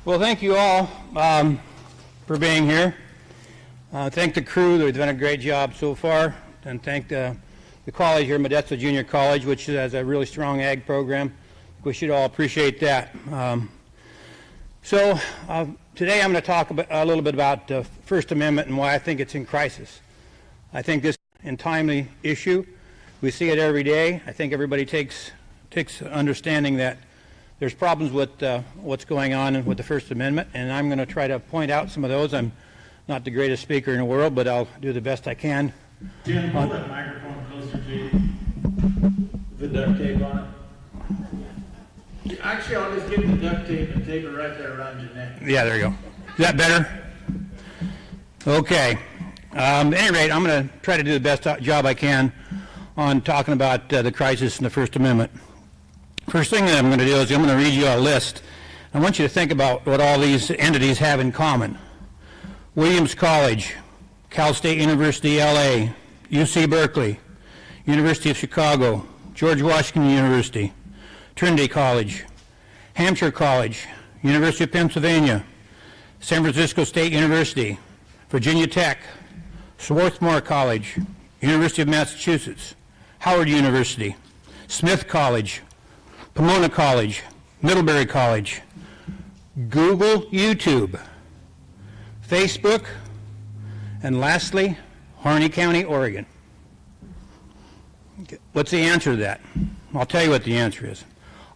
Well, thank you all for being here. Thank the crew. They've done a great job so far. And thank the college here, Modesto Junior College, which has a really strong ag program. We should all appreciate that. Today I'm going to talk a little bit about the First Amendment and why I think it's in crisis. I think this is a timely issue. We see it every day. I think everybody takes understanding that there's problems with what's going on with the First Amendment, and I'm going to try to point out some of those. I'm not the greatest speaker in the world, but I'll do the best I can. Jim, pull that microphone closer to you. The duct tape on it. Actually, I'll just get the duct tape and tape it right there around your neck. Yeah, there you go. Is that better? Okay. At any rate, I'm going to try to do the best job I can on talking about the crisis in the First Amendment. First thing that I'm going to do is I'm going to read you a list. I want you to think about what all these entities have in common. Williams College, Cal State University, LA, UC Berkeley, University of Chicago, George Washington University, Trinity College, Hampshire College, University of Pennsylvania, San Francisco State University, Virginia Tech, Swarthmore College, University of Massachusetts, Howard University, Smith College, Pomona College, Middlebury College, Google, YouTube, Facebook, and lastly, Harney County, Oregon. What's the answer to that? I'll tell you what the answer is.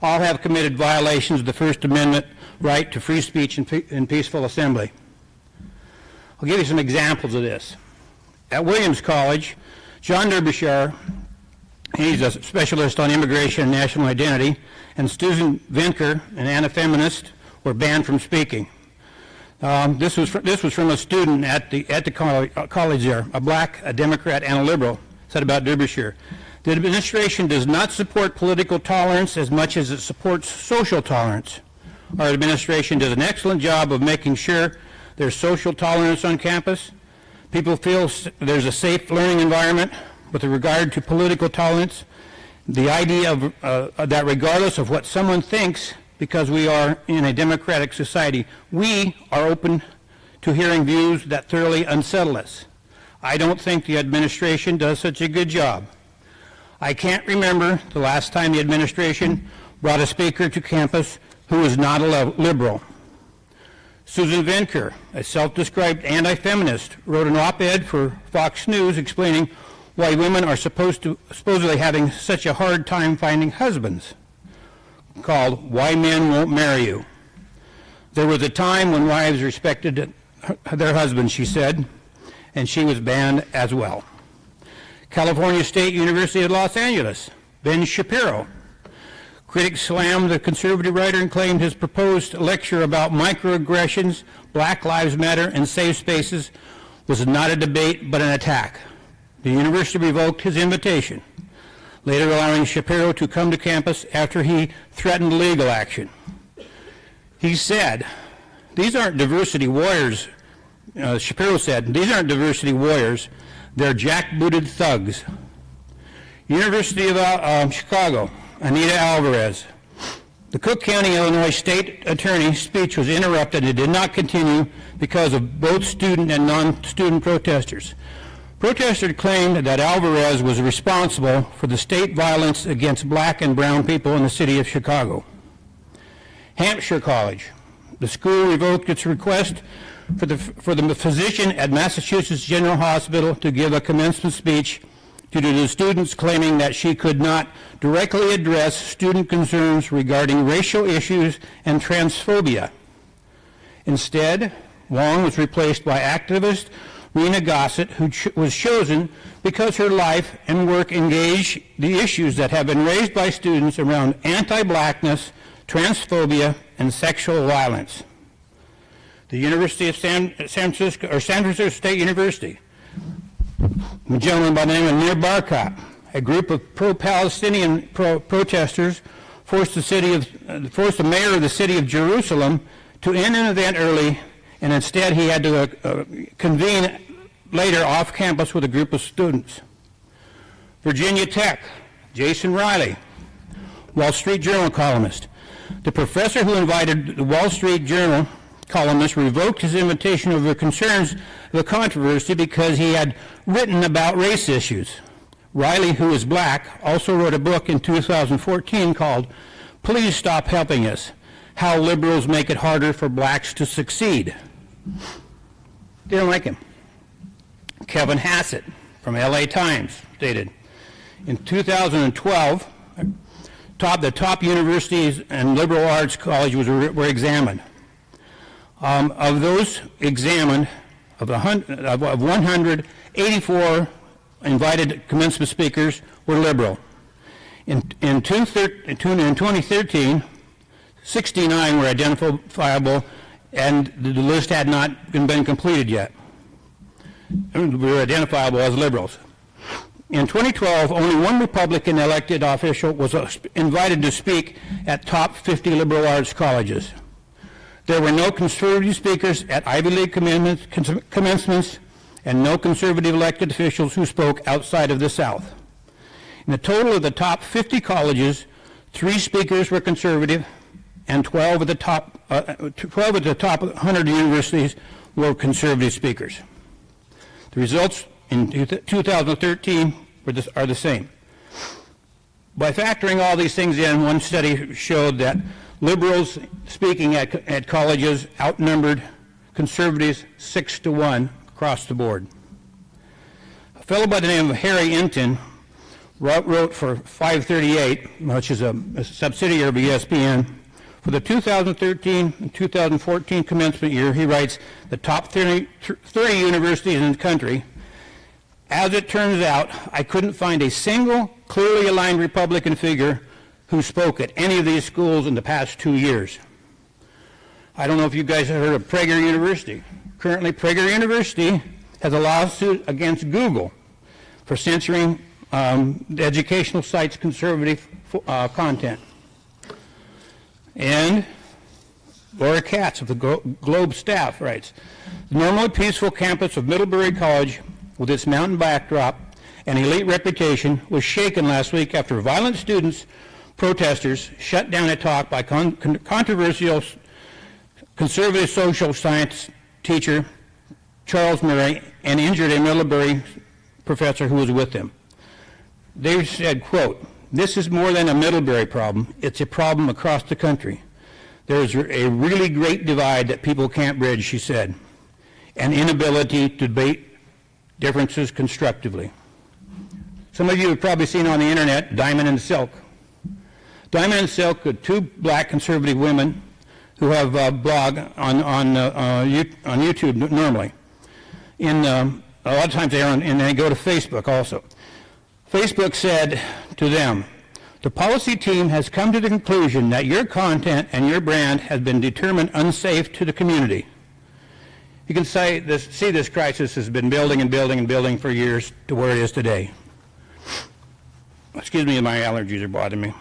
All have committed violations of the First Amendment right to free speech and peaceful assembly. I'll give you some examples of this. At Williams College, John Derbyshire, he's a specialist on immigration and national identity, and Susan Venker, an anti-feminist, were banned from speaking. This was from a student at the college there, a black, a Democrat, and a liberal, said about Derbyshire. The administration does not support political tolerance as much as it supports social tolerance. Our administration does an excellent job of making sure there's social tolerance on campus. People feel there's a safe learning environment. With regard to political tolerance, the idea of that regardless of what someone thinks, because we are in a democratic society, we are open to hearing views that thoroughly unsettle us. I don't think the administration does such a good job. I can't remember the last time the administration brought a speaker to campus who was not a liberal. Susan Venker, a self-described anti-feminist, wrote an op-ed for Fox News explaining why women are supposedly having such a hard time finding husbands, called Why Men Won't Marry You. There was a time when wives respected their husbands, she said, and she was banned as well. California State University of Los Angeles, Ben Shapiro. Critics slammed the conservative writer and claimed his proposed lecture about microaggressions, Black Lives Matter, and safe spaces was not a debate but an attack. The university revoked his invitation, later allowing Shapiro to come to campus after he threatened legal action. He said, "These aren't diversity warriors," Shapiro said, "these aren't diversity warriors, they're jackbooted thugs." University of Chicago, Anita Alvarez. The Cook County, Illinois State Attorney's speech was interrupted and did not continue because of both student and non-student protesters. Protesters claimed that Alvarez was responsible for the state violence against black and brown people in the city of Chicago. Hampshire College. The school revoked its request for the physician at Massachusetts General Hospital to give a commencement speech due to the students claiming that she could not directly address student concerns regarding racial issues and transphobia. Instead, Wong was replaced by activist Rena Gossett, who was chosen because her life and work engage the issues that have been raised by students around anti-blackness, transphobia, and sexual violence. The University of San Francisco State University, a gentleman by the name of Nir Barkat, a group of pro-Palestinian protesters forced the mayor of the city of Jerusalem to end an event early, and instead he had to convene later off campus with a group of students. Virginia Tech, Jason Riley, Wall Street Journal columnist. The professor who invited the Wall Street Journal columnist revoked his invitation over concerns of the controversy because he had written about race issues. Riley, who is black, also wrote a book in 2014 called Please Stop Helping Us: How Liberals Make It Harder for Blacks to Succeed. Didn't like him. Kevin Hassett from LA Times stated, in 2012, the top universities and liberal arts colleges were examined. Of those examined, of 184 invited commencement speakers were liberal. In 2013, 69 were identifiable, and the list had not been completed yet. Were identifiable as liberals. In 2012, only one Republican elected official was invited to speak at top 50 liberal arts colleges. There were no conservative speakers at Ivy League commencements and no conservative elected officials who spoke outside of the South. In the total of the top 50 colleges, 3 speakers were conservative, and 12 of the top 100 universities were conservative speakers. The results in 2013 are the same. By factoring all these things in, one study showed that liberals speaking at colleges outnumbered conservatives 6-1 across the board. A fellow by the name of Harry Inton wrote for 538, which is a subsidiary of ESPN, for the 2013 and 2014 commencement year. He writes, the top 30 universities in the country. As it turns out, I couldn't find a single clearly aligned Republican figure who spoke at any of these schools in the past 2 years. I don't know if you guys have heard of Prager University. Currently, Prager University has a lawsuit against Google for censoring the educational site's conservative content. And Laura Katz of the Globe staff writes, the normally peaceful campus of Middlebury College, with its mountain backdrop and elite reputation, was shaken last week after violent protesters shut down a talk by controversial conservative social science teacher Charles Murray and injured a Middlebury professor who was with them. They said, quote, this is more than a Middlebury problem, it's a problem across the country. There's a really great divide that people can't bridge, she said, an inability to debate differences constructively. Some of you have probably seen on the internet Diamond and Silk. Diamond and Silk are 2 black conservative women who have a blog on YouTube normally. A lot of times and they go to Facebook also. Facebook said to them, the policy team has come to the conclusion that your content and your brand has been determined unsafe to the community. You can see this crisis has been building and building and building for years to where it is today. Excuse me, my allergies are bothering me.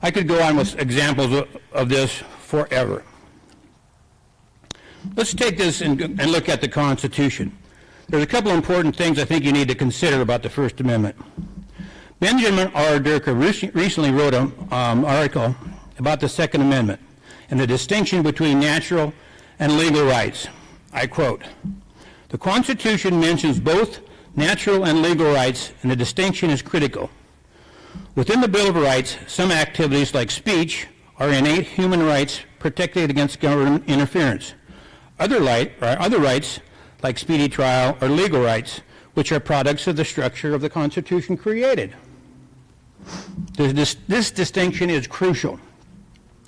I could go on with examples of this forever. Let's take this and look at the Constitution. There's a couple of important things I think you need to consider about the First Amendment. Benjamin R. Durker recently wrote an article about the Second Amendment and the distinction between natural and legal rights. I quote, the Constitution mentions both natural and legal rights, and the distinction is critical. Within the Bill of Rights, some activities like speech are innate human rights protected against government interference. Other rights, like speedy trial, are legal rights, which are products of the structure of the Constitution created. This distinction is crucial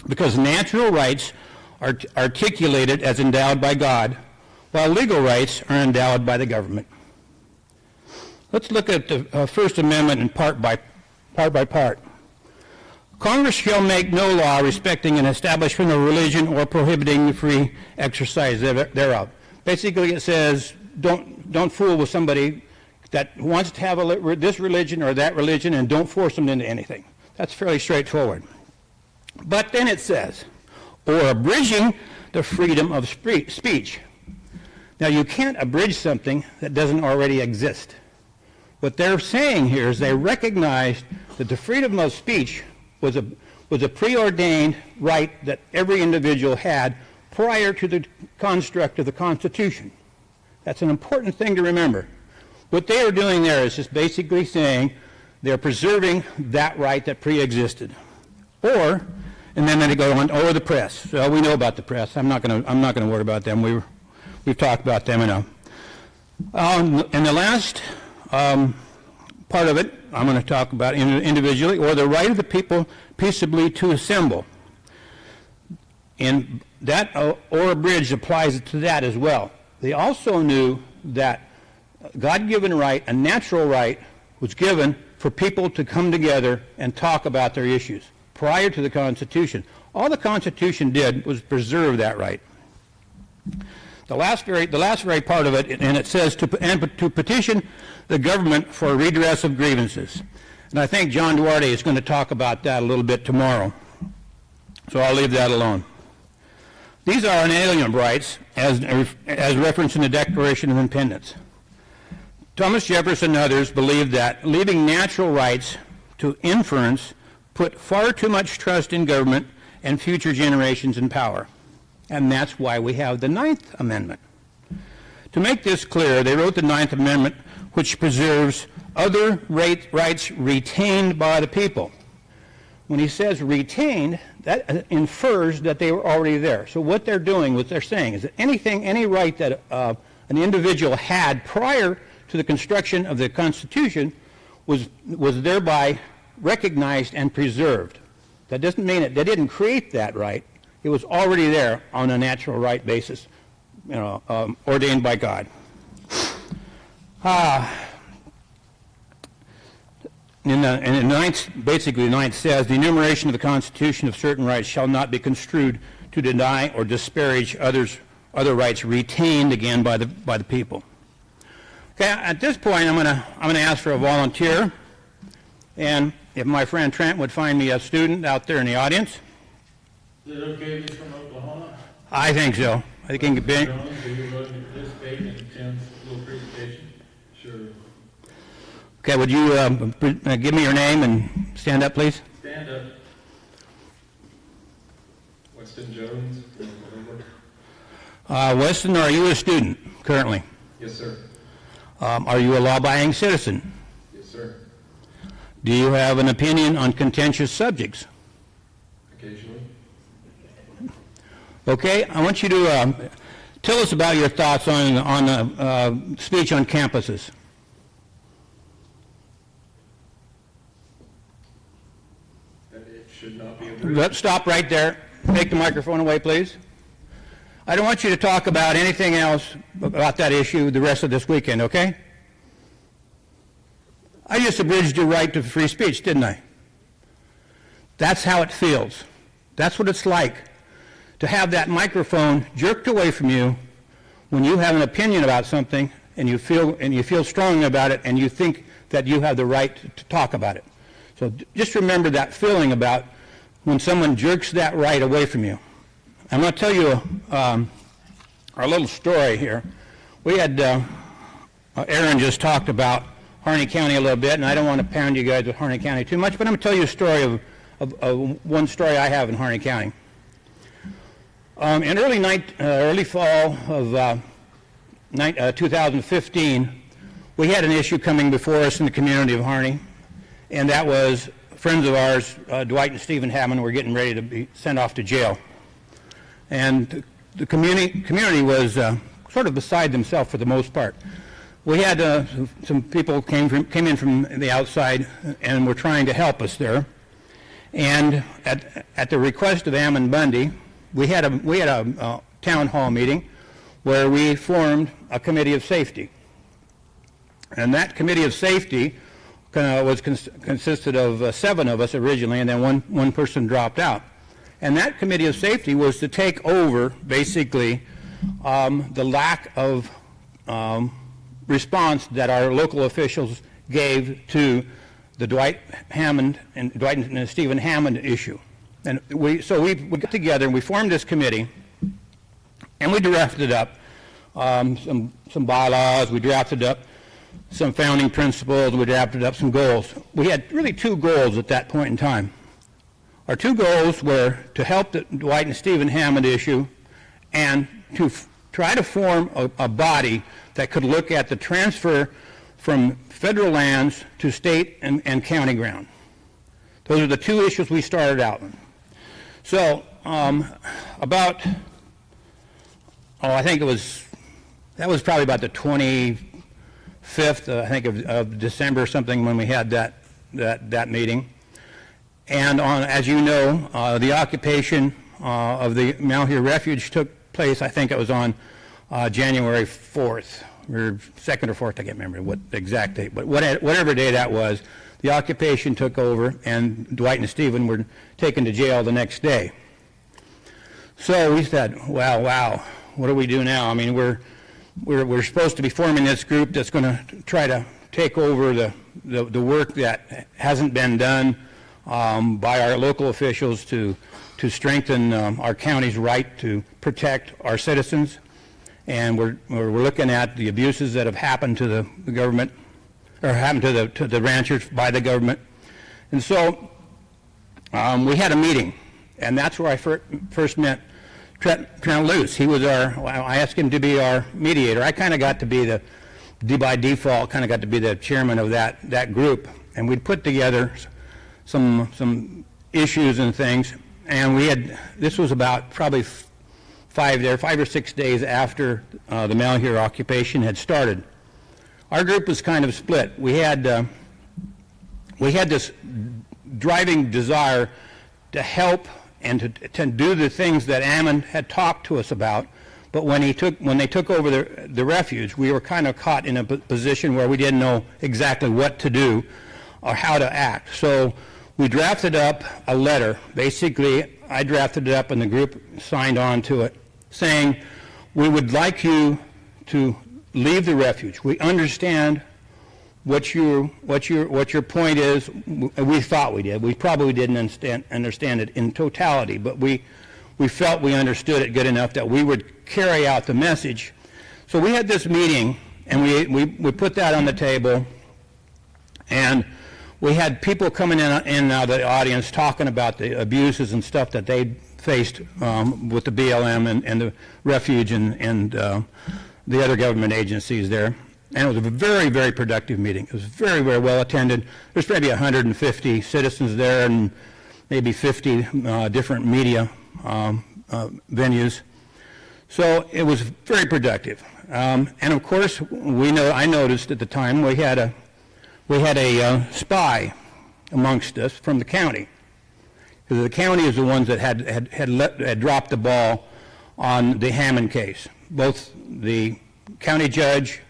because natural rights are articulated as endowed by God, while legal rights are endowed by the government. Let's look at the First Amendment in part by part. Congress shall make no law respecting an establishment of religion or prohibiting the free exercise thereof. Basically, it says don't fool with somebody that wants to have this religion or that religion, and don't force them into anything. That's fairly straightforward. But then it says, or abridging the freedom of speech. Now, you can't abridge something that doesn't already exist. What they're saying here is they recognized that the freedom of speech was a preordained right that every individual had prior to the construct of the Constitution. That's an important thing to remember. What they are doing there is just basically saying they're preserving that right that pre-existed. And then they go on, the press. So we know about the press. I'm not going to worry about them. We've talked about them enough. And the last part of it, I'm going to talk about individually, or the right of the people peaceably to assemble. And that or abridged applies to that as well. They also knew that God-given right, a natural right, was given for people to come together and talk about their issues prior to the Constitution. All the Constitution did was preserve that right. The last very part of it, and it says to petition the government for redress of grievances. And I think John Duarte is going to talk about that a little bit tomorrow. So I'll leave that alone. These are unalienable rights as referenced in the Declaration of Independence. Thomas Jefferson and others believed that leaving natural rights to inference put far too much trust in government and future generations in power. And that's why we have the Ninth Amendment. To make this clear, they wrote the Ninth Amendment, which preserves other rights retained by the people. When he says retained, that infers that they were already there. So what they're doing, what they're saying, is that any right that an individual had prior to the construction of the Constitution was thereby recognized and preserved. That doesn't mean they didn't create that right. It was already there on a natural right basis, ordained by God. The ninth says, the enumeration of the Constitution of certain rights shall not be construed to deny or disparage other rights retained again by the people. Okay, at this point, I'm going to ask for a volunteer, and if my friend Trent would find me a student out there in the audience. Is it okay if he's from Oklahoma? I think so. I think he can be. Jones, are you willing to participate in Tim's little presentation? Sure. Okay, would you give me your name and stand up, please? Stand up. Weston Jones from Oklahoma. Weston, are you a student currently? Yes, sir. Are you a law-abiding citizen? Yes, sir. Do you have an opinion on contentious subjects? Occasionally. Okay, I want you to tell us about your thoughts on speech on campuses. That it should not be abridged. Stop right there. Take the microphone away, please. I don't want you to talk about anything else about that issue the rest of this weekend, okay? I just abridged your right to free speech, didn't I? That's how it feels. That's what it's like to have that microphone jerked away from you when you have an opinion about something and you feel strongly about it and you think that you have the right to talk about it. So just remember that feeling about when someone jerks that right away from you. I'm going to tell you our little story here. We had, Aaron just talked about Harney County a little bit, and I don't want to pound you guys with Harney County too much, but I'm going to tell you a story of one story I have in Harney County. In early fall of 2015, we had an issue coming before us in the community of Harney, and that was friends of ours, Dwight and Stephen Hammond, were getting ready to be sent off to jail. And the community was sort of beside themselves for the most part. We had some people came in from the outside and were trying to help us there. And at the request of Ammon Bundy, we had a town hall meeting where we formed a committee of safety. And that committee of safety consisted of 7 of us originally, and then one person dropped out. And that committee of safety was to take over, basically, the lack of response that our local officials gave to the Dwight and Stephen Hammond issue. And we got together and we formed this committee, and we drafted up some bylaws, we drafted up some founding principles, we drafted up some goals. We had really 2 goals at that point in time. Our 2 goals were to help the Dwight and Stephen Hammond issue and to try to form a body that could look at the transfer from federal lands to state and county ground. Those are the two issues we started out with. So I think that was probably about the 25th, I think, of December or something when we had that meeting. And as you know, the occupation of the Malheur Refuge took place, I think it was on January 4th, or 2nd or 4th, I can't remember what the exact date, but whatever day that was, the occupation took over, and Dwight and Stephen were taken to jail the next day. So we said, wow, what do we do now? I mean, we're supposed to be forming this group that's going to try to take over the work that hasn't been done by our local officials to strengthen our county's right to protect our citizens. And we're looking at the abuses that have happened to the government, or happened to the ranchers by the government. And so we had a meeting, and that's where I first met Trent Luce. I asked him to be our mediator. I kind of got to be by default, kind of got to be the chairman of that group. And we'd put together some issues and things. And this was about probably 5 or 6 days after the Malheur occupation had started. Our group was kind of split. We had this driving desire to help and to do the things that Ammon had talked to us about, but when they took over the refuge, we were kind of caught in a position where we didn't know exactly what to do or how to act. So we drafted up a letter. Basically, I drafted it up and the group signed on to it, saying, we would like you to leave the refuge. We understand what your point is. We thought we did. We probably didn't understand it in totality, but we felt we understood it good enough that we would carry out the message. So we had this meeting, and we put that on the table, and we had people coming in and out of the audience talking about the abuses and stuff that they faced with the BLM and the refuge and the other government agencies there. And it was a very, very productive meeting. It was very, very well attended. There's maybe 150 citizens there and maybe 50 different media venues. So it was very productive. And of course, I noticed at the time we had a spy amongst us from the county. Because the county is the ones that had dropped the ball on the Hammond case. Both the county judge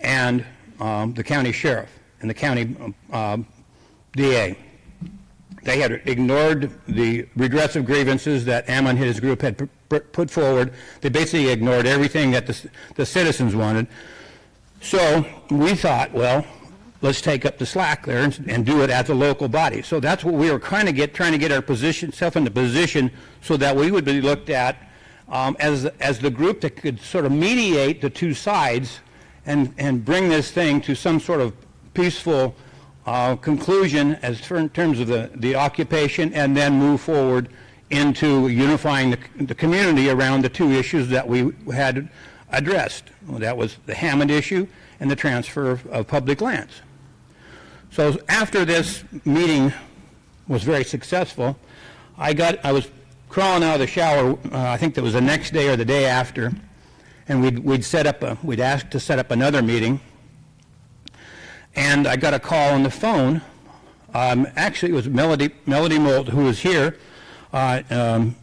and the county sheriff and the county DA. They had ignored the regressive grievances that Ammon and his group had put forward. They basically ignored everything that the citizens wanted. So we thought, well, let's take up the slack there and do it as a local body. So that's what we were trying to get our self in the position so that we would be looked at as the group that could sort of mediate the two sides and bring this thing to some sort of peaceful conclusion in terms of the occupation, and then move forward into unifying the community around the two issues that we had addressed. That was the Hammond issue and the transfer of public lands. So after this meeting was very successful, I was crawling out of the shower, I think that was the next day or the day after, and we'd asked to set up another meeting, and I got a call on the phone. Actually, it was Melody Molt, who was here.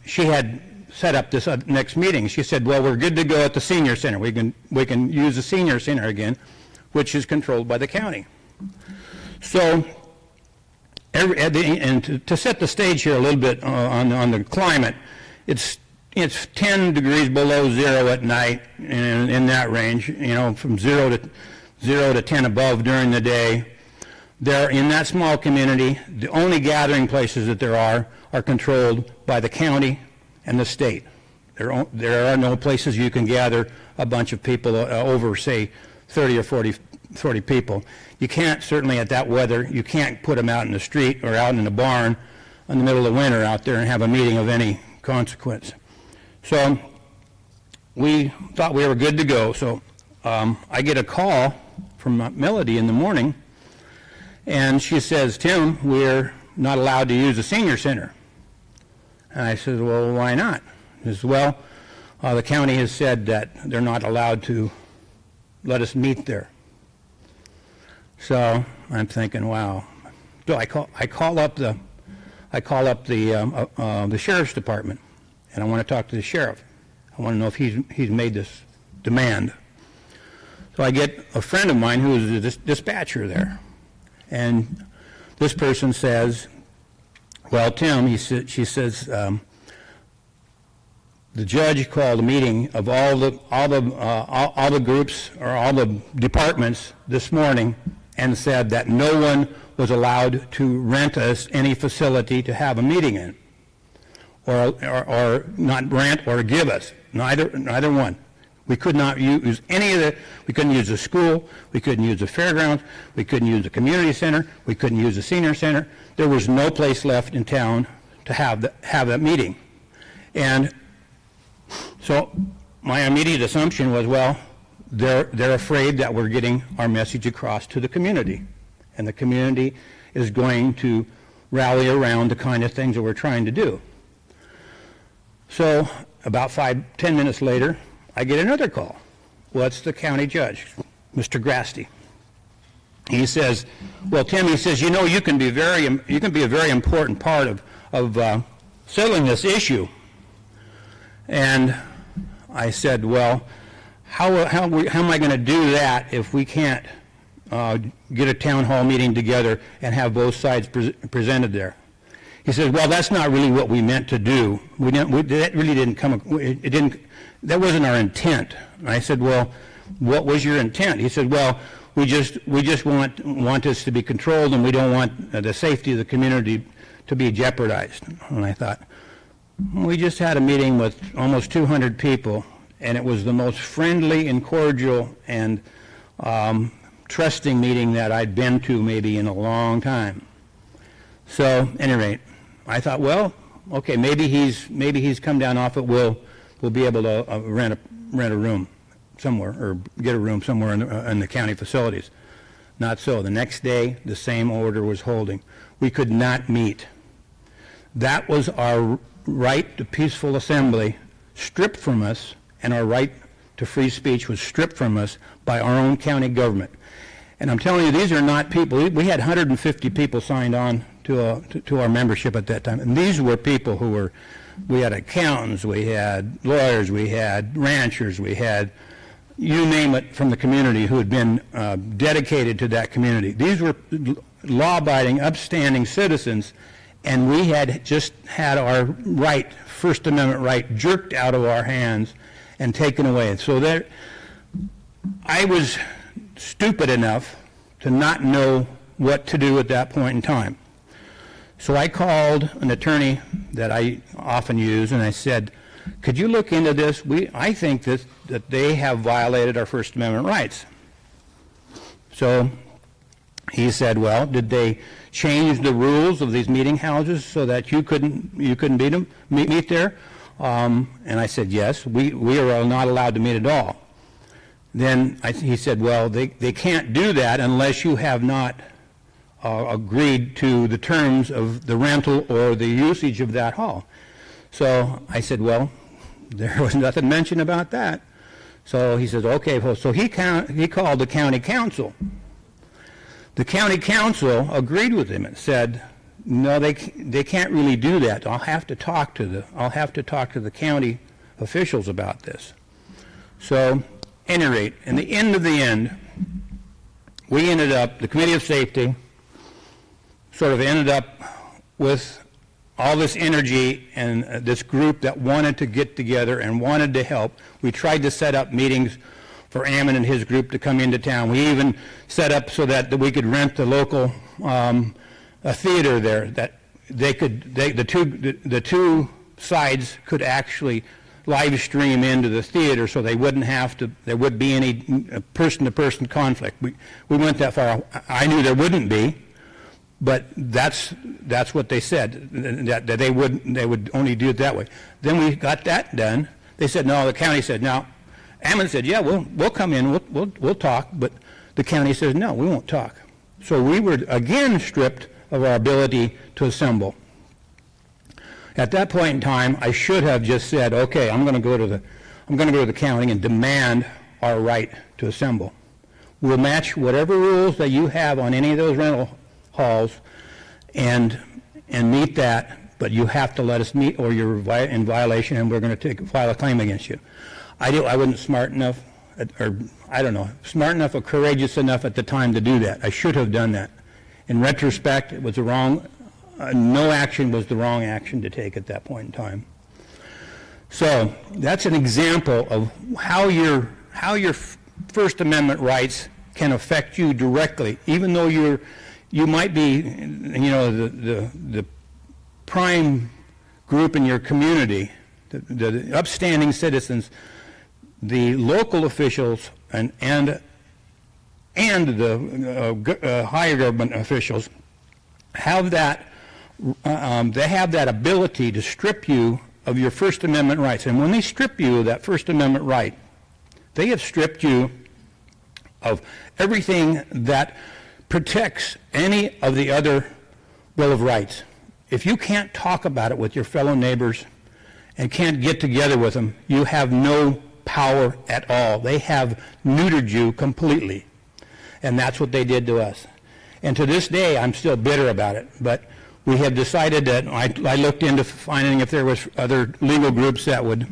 She had set up this next meeting. She said, well, we're good to go at the senior center. We can use the senior center again, which is controlled by the county. So, and to set the stage here a little bit on the climate, it's 10 degrees below zero at night, in that range, from 0 to 10 above during the day. There, in that small community, the only gathering places that there are controlled by the county and the state. There are no places you can gather a bunch of people over, say, 30 or 40 people. You can't, certainly at that weather, you can't put them out in the street or out in the barn in the middle of winter out there and have a meeting of any consequence. So we thought we were good to go. So I get a call from Melody in the morning, and she says, Tim, we're not allowed to use the senior center. And I said, well, why not? She says, well, the county has said that they're not allowed to let us meet there. So I'm thinking, wow. So I call up the sheriff's department, and I want to talk to the sheriff. I want to know if he's made this demand. So I get a friend of mine who is a dispatcher there, and this person says, well, Tim, she says, the judge called a meeting of all the groups or all the departments this morning and said that no one was allowed to rent us any facility to have a meeting in, or not rent or give us, neither one. We could not use any of we couldn't use the school, we couldn't use the fairgrounds, we couldn't use the community center, we couldn't use the senior center. There was no place left in town to have that meeting. And so my immediate assumption was, well, they're afraid that we're getting our message across to the community, and the community is going to rally around the kind of things that we're trying to do. So about 10 minutes later, I get another call. Well, it's the county judge, Mr. Grasty. He says, well, Tim, he says, you know, you can be a very important part of settling this issue. And I said, well, how am I going to do that if we can't get a town hall meeting together and have both sides presented there? He said, well, that's not really what we meant to do. That really didn't come. That wasn't our intent. And I said, well, what was your intent? He said, well, we just want this to be controlled, and we don't want the safety of the community to be jeopardized. And I thought, we just had a meeting with almost 200 people, and it was the most friendly and cordial and trusting meeting that I'd been to maybe in a long time. So, at any rate, I thought, well, okay, maybe he's come down off it. We'll be able to rent a room somewhere, or get a room somewhere in the county facilities. Not so. The next day, the same order was holding. We could not meet. That was our right to peaceful assembly stripped from us, and our right to free speech was stripped from us by our own county government. And I'm telling you, these are not people. We had 150 people signed on to our membership at that time, and these were people who were. We had accountants, we had lawyers, we had ranchers, we had you name it from the community who had been dedicated to that community. These were law-abiding, upstanding citizens, and we had just had our right, First Amendment right, jerked out of our hands and taken away. So there, I was stupid enough to not know what to do at that point in time. So I called an attorney that I often use, and I said, could you look into this? I think that they have violated our First Amendment rights. So he said, well, did they change the rules of these meeting houses so that you couldn't meet there? And I said, yes, we are not allowed to meet at all. Then he said, well, they can't do that unless you have not agreed to the terms of the rental or the usage of that hall. So I said, well, there was nothing mentioned about that. So he said, okay. Well, so he called the county council. The county council agreed with him and said, no, they can't really do that. I'll have to talk to the county officials about this. So, at any rate, in the end of the end, we ended up, the Committee of Safety sort of ended up with all this energy and this group that wanted to get together and wanted to help. We tried to set up meetings for Ammon and his group to come into town. We even set up so that we could rent the local a theater there, that the two sides could actually live stream into the theater, so they wouldn't have to. There wouldn't be any person-to-person conflict. We went that far. I knew there wouldn't be, but that's what they said, that they would only do it that way. Then we got that done. They said, no, the county said, no. Ammon said, yeah, we'll come in, we'll talk, but the county says, no, we won't talk. So we were again stripped of our ability to assemble. At that point in time, I should have just said, okay, I'm going to go to the county and demand our right to assemble. We'll match whatever rules that you have on any of those rental halls and meet that, but you have to let us meet or you're in violation and we're going to file a claim against you. I wasn't smart enough, or I don't know, smart enough or courageous enough at the time to do that. I should have done that. In retrospect, it was the wrong, no action was the wrong action to take at that point in time. So that's an example of how your First Amendment rights can affect you directly, even though you might be, the prime group in your community, the upstanding citizens, the local officials, and the higher government officials have that. They have that ability to strip you of your First Amendment rights, and when they strip you of that First Amendment right, they have stripped you of everything that protects any of the other Bill of Rights. If you can't talk about it with your fellow neighbors and can't get together with them, you have no power at all. They have neutered you completely. And that's what they did to us. And to this day, I'm still bitter about it. But we have decided that I looked into finding if there was other legal groups that would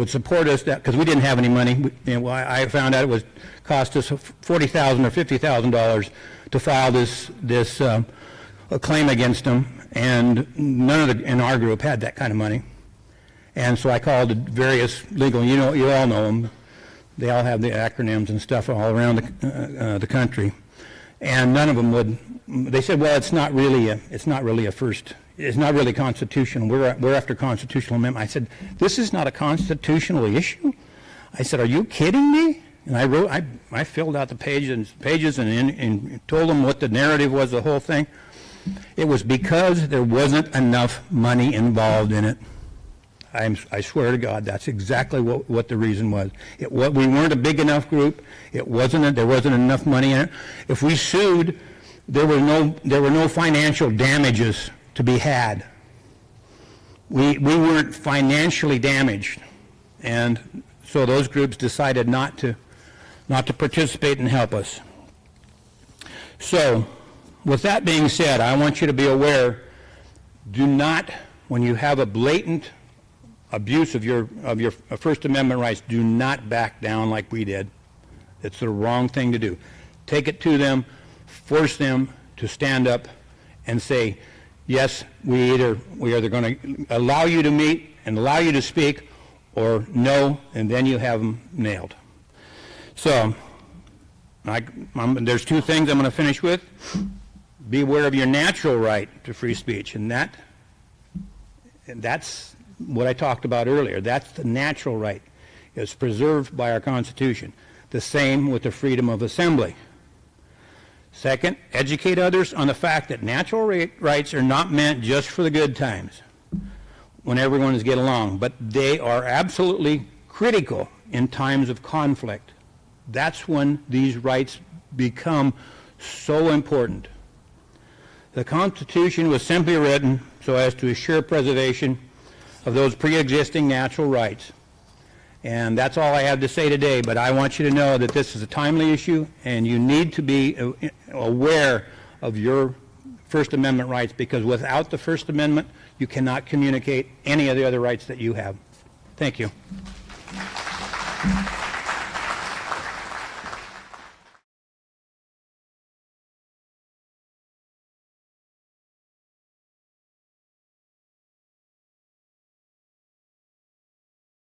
support us, because we didn't have any money. I found out it would cost us $40,000 or $50,000 to file this a claim against them, and none of in our group had that kind of money. And so I called various legal, you all know them. They all have the acronyms and stuff all around the country, and none of them would. They said, well, it's not really constitutional. We're after constitutional amendment. I said, this is not a constitutional issue. I said, are you kidding me? And I filled out the pages and told them what the narrative was, the whole thing. It was because there wasn't enough money involved in it. I swear to God, that's exactly what the reason was. We weren't a big enough group. There wasn't enough money in it. If we sued, there were no financial damages to be had. We weren't financially damaged, and so those groups decided not to participate and help us. So, with that being said, I want you to be aware, do not, when you have a blatant abuse of your First Amendment rights, do not back down like we did. It's the wrong thing to do. Take it to them, force them to stand up and say, yes, we either going to allow you to meet and allow you to speak, or no, and then you have them nailed. So, there's two things I'm going to finish with. Be aware of your natural right to free speech, and that's what I talked about earlier. That's the natural right. It's preserved by our Constitution. The same with the freedom of assembly. Second, educate others on the fact that natural rights are not meant just for the good times when everyone is getting along, but they are absolutely critical in times of conflict. That's when these rights become so important. The Constitution was simply written so as to assure preservation of those pre-existing natural rights. And that's all I have to say today, but I want you to know that this is a timely issue, and you need to be aware of your First Amendment rights, because without the First Amendment, you cannot communicate any of the other rights that you have. Thank you.